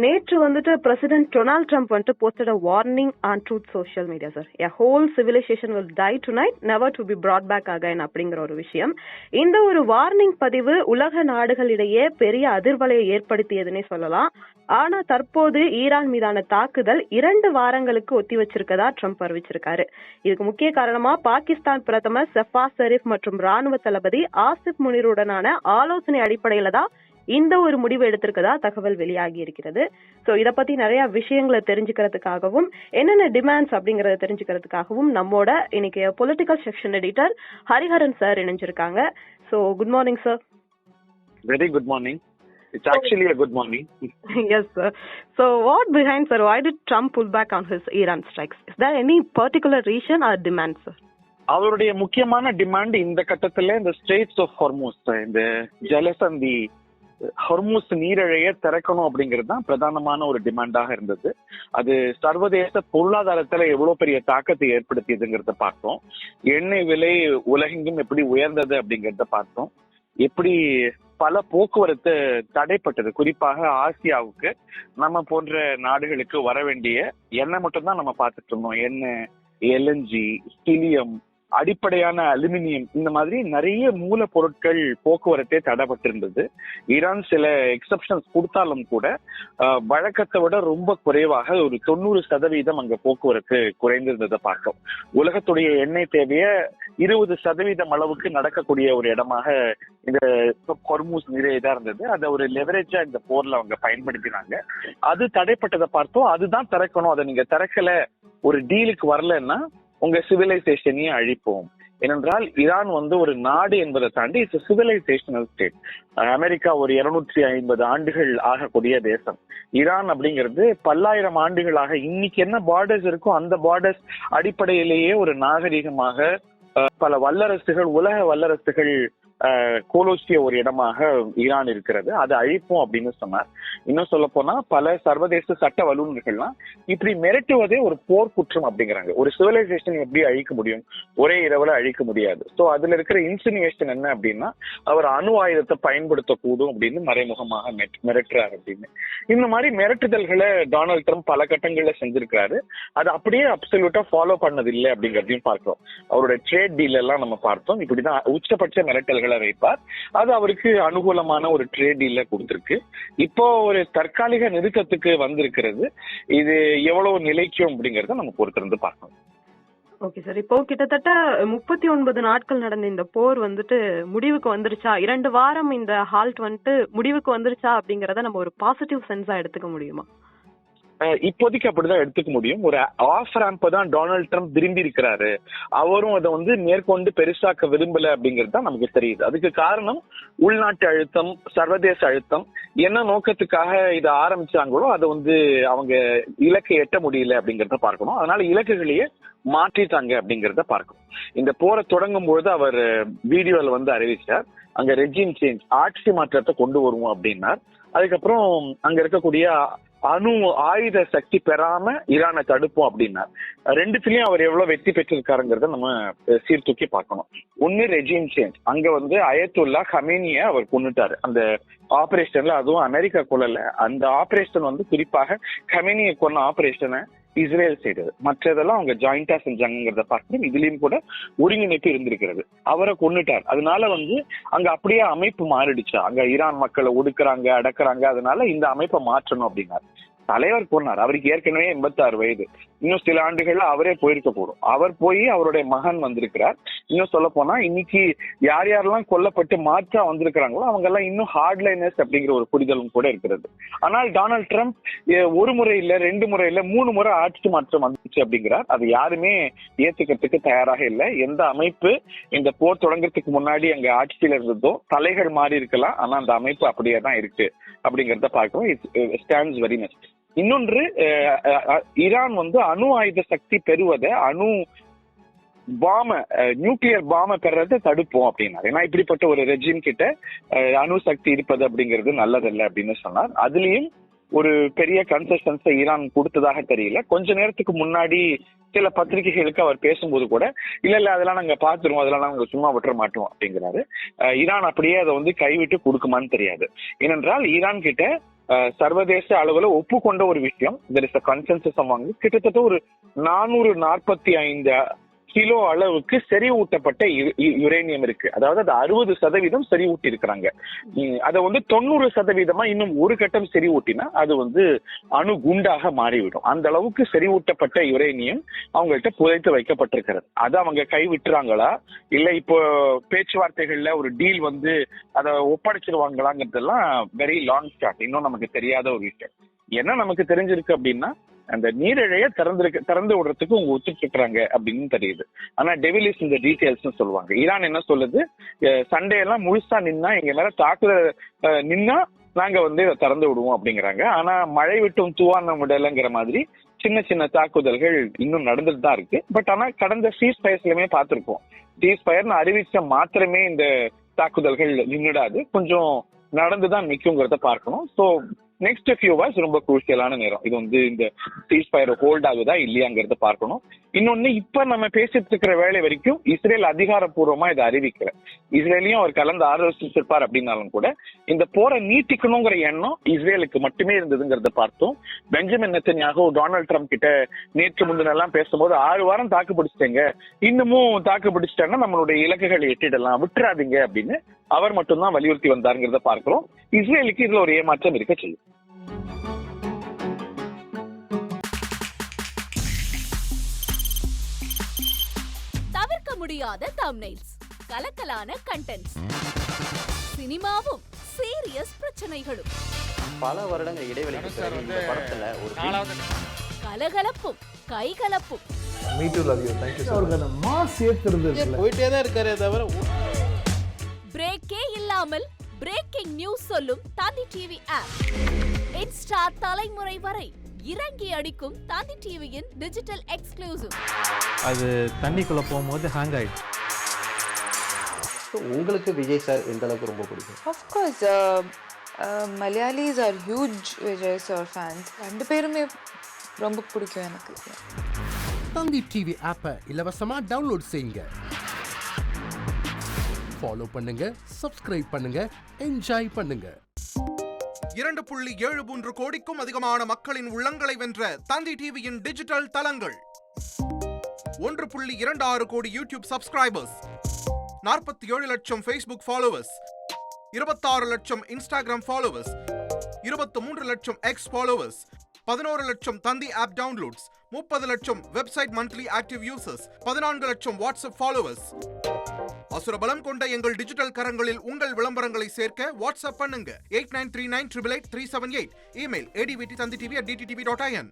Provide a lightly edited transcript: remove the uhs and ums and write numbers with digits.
நேற்று வந்துட்டு president Donald Trump வந்துட்டு posted a warning on Truth social media sir. A whole civilization will die tonight, never to be brought back again அப்படிங்கிற ஒரு விஷயம். இந்த ஒரு வார்னிங் பதிவு உலக நாடுகளிடையே பெரிய அதிர்வலையை ஏற்படுத்தியதுன்னே சொல்லலாம். ஆனா தற்போது ஈரான் மீதான தாக்குதல் 2 வாரங்களுக்கு ஒத்தி வச்சிருக்கதா ட்ரம்ப் அறிவிச்சிருக்காரு. இதுக்கு முக்கிய காரணமா பாகிஸ்தான் பிரதமர் ஷெஃபாஸ் ஷெரீப் மற்றும் ராணுவ தளபதி ஆசிப் முனிருடனான ஆலோசனை அடிப்படையில தான் இந்த ஒரு முடிவு எடுத்திருக்கதா தகவல் வெளியாகி இருக்கிறது. சோ இத பத்தி நிறைய விஷயங்களை தெரிஞ்சுக்கிறதுக்காகவும் என்னென்ன டிமாண்ட்ஸ் அப்படிங்கறத தெரிஞ்சுக்கிறதுக்காகவும் நம்மோட இன்னைக்கு political section editor Hariharan sir இணைஞ்சிருக்காங்க. So good morning sir. Very good morning. It's actually a good morning. Yes sir. So what behind sir? Why did Trump pull back on his Iran strikes? Is there any particular reason or demand sir? அவருடைய முக்கியமான demand இந்த கட்டத்துல இந்த Straits of Hormuz, இந்த ஜலசந்தி Hormuz நீரிழைய திறக்கணும் அப்படிங்கிறது தான் பிரதானமான ஒரு டிமாண்டாக இருந்தது. அது சர்வதேச பொருளாதாரத்துல எவ்வளவு பெரிய தாக்கத்தை ஏற்படுத்தியதுங்கிறத பார்த்தோம். எண்ணெய் விலை உலகெங்கும் எப்படி உயர்ந்தது அப்படிங்கறத பார்த்தோம். எப்படி பல போக்குவரத்து தடைப்பட்டது, குறிப்பாக ஆசியாவுக்கு நம்ம போன்ற நாடுகளுக்கு வர வேண்டிய எண்ணெய் மட்டும் தான் நம்ம பார்த்துட்டு இருந்தோம். எண்ணெய், எல்என்ஜி, ஹீலியம், அடிப்படையான அலுமினியம், இந்த மாதிரி நிறைய மூலப்பொருட்கள் போக்குவரத்தே தடைப்பட்டிருந்தது. ஈரான் சில எக்ஸப்ஷன்ஸ் கொடுத்தாலும் கூட வழக்கத்தை விட ரொம்ப குறைவாக ஒரு 90% அங்க போக்குவரத்து குறைந்திருந்ததை பார்த்தோம். உலகத்துடைய எண்ணெய் தேவைய 20% அளவுக்கு நடக்கக்கூடிய ஒரு இடமாக இந்த ஹார்மூஸ் நீரிழைதான் இருந்தது. அதை ஒரு லெவரேஜா இந்த போர்ல அவங்க பயன்படுத்தினாங்க. அது தடைப்பட்டதை பார்த்தோம். அதுதான் திறக்கணும், அதை நீங்க திறக்கல, ஒரு டீலுக்கு வரலன்னா உங்க சிவிலைசேஷனையும் அழிப்போம். ஏனென்றால் ஈரான் ஒரு நாடு என்பதை தாண்டி இட்ஸ் சிவிலைசேஷனல் ஸ்டேட். அமெரிக்கா ஒரு 250 ஆண்டுகள் ஆகக்கூடிய தேசம். ஈரான் அப்படிங்கிறது பல்லாயிரம் ஆண்டுகளாக இன்னைக்கு என்ன பார்டர்ஸ் இருக்கோ அந்த பார்டர்ஸ் அடிப்படையிலேயே ஒரு நாகரிகமாக பல வல்லரசுகள், உலக வல்லரசுகள் கோலோச்சிய ஒரு இடமாக ஈரான் இருக்கிறது. அதை அழிப்போம் அப்படின்னு சொன்னார். இன்னும் சொல்ல போனா பல சர்வதேச சட்ட வல்லுநர்கள்லாம் இப்படி மிரட்டுவதே ஒரு போர் குற்றம் அப்படிங்கிறாங்க. ஒரு சிவிலைசேஷன் எப்படி அழிக்க முடியும்? ஒரே இரவுல அழிக்க முடியாது. சோ அதுல இருக்கிற இன்சினியேஷன் என்ன அப்படின்னா அவர் அணு ஆயுதத்தை பயன்படுத்தக்கூடும் அப்படின்னு மறைமுகமாக மிரட்டுறாரு அப்படின்னு. இந்த மாதிரி மிரட்டுதல்களை டொனால்ட் ட்ரம்ப் பல கட்டங்கள்ல செஞ்சிருக்காரு. அது அப்படியே அப்சல்யூட்டா ஃபாலோ பண்ணது இல்லை அப்படிங்கறதையும் பார்க்கிறோம். அவருடைய ட்ரேட் டீல் எல்லாம் நம்ம பார்த்தோம். இப்படிதான் உச்சபட்ச மிரட்டல்கள் வைப்பார். அது அவருக்கு அனுகூலமான ஒரு ட்ரேட் டீல கொடுத்திருக்கு. இப்போ ஒரு தற்காலிக நிறுத்தத்துக்கு வந்திருக்கிறது. இது எவ்வளவு நிலைக்கும் அப்படிங்கறத நம்ம பொறுத்திருந்து பார்க்கணும். Okay sir. இப்போ கிட்டத்தட்ட 39 நாட்கள் நடந்த இந்த போர் முடிவுக்கு வந்துருச்சா? 2 வாரம் இந்த ஹால்ட் முடிவுக்கு வந்துருச்சா அப்படிங்கறத நம்ம ஒரு பாசிட்டிவ் சென்ஸா எடுத்துக்க முடியுமா? இப்போதைக்கு அப்படிதான் எடுத்துக்க முடியும். ஒரு ஆஃப் ரேம்ப் தான் டொனால்ட் ட்ரம்ப் விரும்பி இருக்கிறாரு. அவரும் அதை மேற்கொண்டு பெருசாக்க விரும்பல அப்படிங்கிறது தான் நமக்கு தெரியுது. அதுக்கு காரணம் உள்நாட்டு அழுத்தம், சர்வதேச அழுத்தம். என்ன நோக்கத்துக்காக இதை ஆரம்பிச்சாங்களோ அதை அவங்க இலக்கை எட்ட முடியல அப்படிங்கறத பார்க்கணும். அதனால இலக்குகளையே மாற்றிட்டாங்க அப்படிங்கறத பார்க்கணும். இந்த போரை தொடங்கும் பொழுது அவர் வீடியோல அறிவிச்சார், அங்க ரெஜிம் சேஞ்ச், ஆட்சி மாற்றத்தை கொண்டு வருவோம் அப்படின்னார். அதுக்கப்புறம் அங்க இருக்கக்கூடிய அணு ஆயுத சக்தி பெறாம ஈரானை தடுப்போம் அப்படின்னார். ரெண்டுத்திலயும் அவர் எவ்வளவு வெற்றி பெற்றிருக்காருங்கிறத நம்ம சீர்தூக்கி பார்க்கணும். ஒன்னு ரெஜிம் சேஞ்ச், அங்க அயத்துல்லா கமேனிய அவர் கொன்னுட்டாரு அந்த ஆபரேஷன்ல. அதுவும் அமெரிக்கா கொல்லல. அந்த ஆபரேஷன் குறிப்பாக கமேனிய கொன்ன ஆபரேஷனை இஸ்ரேல் செய்தது. மற்றதெல்லாம் அவங்க ஜாயிண்டா செஞ்சாங்கிறத பார்க்கணும். இதுலயும் கூட ஒருங்கிணைப்பு இருந்திருக்கிறது. அவரை கொன்னுட்டார். அதனால அங்க அப்படியே அமைப்பு மாறிடுச்சா, அங்க ஈரான் மக்களை ஒடுக்குறாங்க, அடக்குறாங்க, அதனால இந்த அமைப்பை மாற்றணும் அப்படின்னாரு. தலைவர் போனார். அவருக்கு ஏற்கனவே 86 வயது. இன்னும் சில ஆண்டுகள்ல அவரே போயிருக்க கூடும். அவர் போய் அவருடைய மகன் வந்திருக்கிறார். இன்னும் சொல்ல போனா இன்னைக்கு யார் யாரெல்லாம் கொல்லப்பட்டு மாற்றா வந்திருக்கிறாங்களோ அவங்க எல்லாம் இன்னும் ஹார்ட்லைனர்ஸ் அப்படிங்கிற ஒரு புரிதலும் கூட இருக்கிறது. ஆனால் டொனால்ட் ட்ரம்ப் 1 முறை இல்ல, 2 முறை இல்ல, 3 முறை ஆட்சி மாற்றம் வந்துச்சு அப்படிங்கிறார். அது யாருமே ஏத்துக்கிறதுக்கு தயாராக இல்லை. எந்த அமைப்பு இந்த போர் தொடங்குறதுக்கு முன்னாடி அங்க ஆட்சியில இருந்ததோ தலைகள் மாறி இருக்கலாம், ஆனா அந்த அமைப்பு அப்படியே தான் இருக்கு அப்படிங்கறத பார்க்கிறோம். It stands very much. இன்னொன்று, ஈரான் அணு ஆயுத சக்தி பெறுவதை, அணு பாம, நியூக்ளியர் பாம பெறதை தடுப்போம் அப்படின்னாரு. ஏன்னா இப்படிப்பட்ட ஒரு ரெஜிம் கிட்ட அணு சக்தி இருப்பது அப்படிங்கிறது நல்லதல்ல அப்படின்னு சொன்னார். அதுலயும் ஒரு பெரிய கன்செஷன்ஸ் ஈரான் கொடுத்ததாக தெரியல. கொஞ்ச நேரத்துக்கு முன்னாடி சில பத்திரிகைகளுக்கு அவர் பேசும்போது கூட இல்ல அதெல்லாம் நாங்க பாத்துருவோம், அதெல்லாம் நாங்க சும்மா விட்டுற மாட்டோம் அப்படிங்கிறாரு. ஈரான் அப்படியே அதை கைவிட்டு கொடுக்குமான்னு தெரியாது. ஏனென்றால் ஈரான் கிட்ட சர்வதேச அளவுல ஒப்புக்கொண்ட ஒரு விஷயம். There is a consensus among. கிட்டத்தட்ட ஒரு 445 கிலோ அளவுக்கு செறிவூட்டப்பட்ட யுரேனியம் இருக்கு. அதாவது அது 60% செறிவூட்டி இருக்கிறாங்க. அதை 90% இன்னும் ஒரு கட்டம் செறிவூட்டினா அது அணு குண்டாக மாறிவிடும். அந்த அளவுக்கு செறிவூட்டப்பட்ட யுரேனியம் அவங்கள்ட்ட புதைத்து வைக்கப்பட்டிருக்கிறது. அதை அவங்க கைவிட்டுறாங்களா இல்ல இப்போ பேச்சுவார்த்தைகள்ல ஒரு டீல் அதை ஒப்படைச்சிருவாங்களாங்கிறதெல்லாம் வெரி லாங் ஷாட். இன்னும் நமக்கு தெரியாத ஒரு விஷயம். என்ன நமக்கு தெரிஞ்சிருக்கு அப்படின்னா, அந்த நீரிழைய திறந்து விடுறதுக்கு அவங்க ஒத்துக்கிட்டுறாங்க அப்படின்னு தெரியுது. ஆனா டெவிலிஸ் இந்த டீடைல்ஸ் சொல்லுவாங்க. ஈரான் என்ன சொல்லுது, சண்டே எல்லாம் முழுசா நின்னா எங்க மேல தாக்குதல் நின்னா நாங்க இதை திறந்து விடுவோம் அப்படிங்கிறாங்க. ஆனா மழை விட்டும் தூவான விடலைங்கிற மாதிரி சின்ன சின்ன தாக்குதல்கள் இன்னும் நடந்துட்டு தான் இருக்கு. பட் ஆனா கடந்த சீஸ் ஃபயர்ஸ்லயுமே பார்த்திருக்கோம். சீஸ் ஃபயர்னு அறிவிச்ச மாத்திரமே இந்த தாக்குதல்கள் நின்றுடாது, கொஞ்சம் நடந்துதான் நிக்குங்கிறத பார்க்கணும். ஸோ நெக்ஸ்ட் ஃபியூ ஹவர்ஸ் ரொம்ப குரூஷியலான நேரம். இது இந்த சீஸ் ஃபயர் ஹோல்ட் ஆகுதா இல்லையாங்கிறத பார்க்கணும். இன்னொன்னு, இப்ப நம்ம பேசிட்டு இருக்கிற வேலை வரைக்கும் இஸ்ரேல் அதிகாரப்பூர்வமா இதை அறிவிக்கல. இஸ்ரேலையும் அவர் கலந்து ஆலோசிச்சிருப்பார் அப்படின்னாலும் கூட இந்த போரை நீட்டிக்கணுங்கிற எண்ணம் இஸ்ரேலுக்கு மட்டுமே இருந்ததுங்கிறத பார்த்தோம். பெஞ்சமின் நெத்தன்யாகு டொனால்ட் ட்ரம்ப் கிட்ட நேற்று முந்தினெல்லாம் பேசும்போது 6 வாரம் தாக்கு பிடிச்சிட்டேங்க, இன்னமும் தாக்கு பிடிச்சிட்டாங்கன்னா நம்மளுடைய இலக்குகளை எட்டிடலாம், விட்டுறாதீங்க அப்படின்னு அவர் மட்டும்தான் வலியுறுத்தி வந்தாருங்கிறத பார்க்கிறோம். இஸ்ரேலுக்கு இதுல ஒரு ஏமாற்றம் இருக்க செய்யும். தவிர்க்க முடியாத தம்ப்நெயில்ஸ், கலக்கலான கண்டென்ட்ஸ், சினிமாவும் சீரியஸ் பிரச்சனைகளும், பல வருடங்கள் இடைவெளிக்கு பிறகு இந்த படத்துல ஒரு கலகலப்பும் கைகலப்பும், போயிட்டே தான் இருக்காரே தவிர பிரேக்கே இல்லாமல் பிரேக்கிங் நியூஸ் சொல்லும் தந்தி டிவி ஆப். இன்ஸ்டா தலைமுறை வரை இறங்கி அடிக்கும் தந்தி டிவியின் டிஜிட்டல் எக்ஸ்க்ளூசிவ். அது தண்ணிக்குள்ள போகும்போது ஹேங் ஆயிடுச்சு. உங்களுக்கு விஜய் சார் எந்த அளவுக்கு ரொம்ப பிடிக்கும்? Of course, Malayalis are huge Vijay sir fans. ரெண்டு பேருமே ரொம்ப பிடிக்கும் எனக்கு. தந்தி டிவி ஆப்பை இலவசமா டவுன்லோட் செய்யுங்க. ஃபாலோ பண்ணுங்க, சப்ஸ்கிரைப் பண்ணுங்க, என்ஜாய் பண்ணுங்க. 2.73 கோடிக்கும் அதிகமான மக்களின் உள்ளங்களை வென்ற தந்தி டிவியின் டிஜிட்டல் தளங்கள், 1.26 கோடி யூடியூப் சப்ஸ்கிரைபர்ஸ், 47 லட்சம் ஃபேஸ்புக் ஃபாலோவர்ஸ், 26 லட்சம் இன்ஸ்டாகிராம் ஃபாலோவர்ஸ், 23 லட்சம் எக்ஸ் ஃபாலோவர்ஸ், 11 லட்சம் தந்தி ஆப் டவுன்லோட்ஸ், 30 லட்சம் வெப்சைட் மந்த்லி ஆக்டிவ் யூசர்ஸ், 14 லட்சம் வாட்ஸ்அப் ஃபாலோவர்ஸ். அசுரபலம் கொண்ட எங்கள் டிஜிட்டல் கரங்களில் உங்கள் விளம்பரங்களை சேர்க்க வாட்ஸ்அப் பண்ணுங்க 8939888378. Email advt@dttv.in.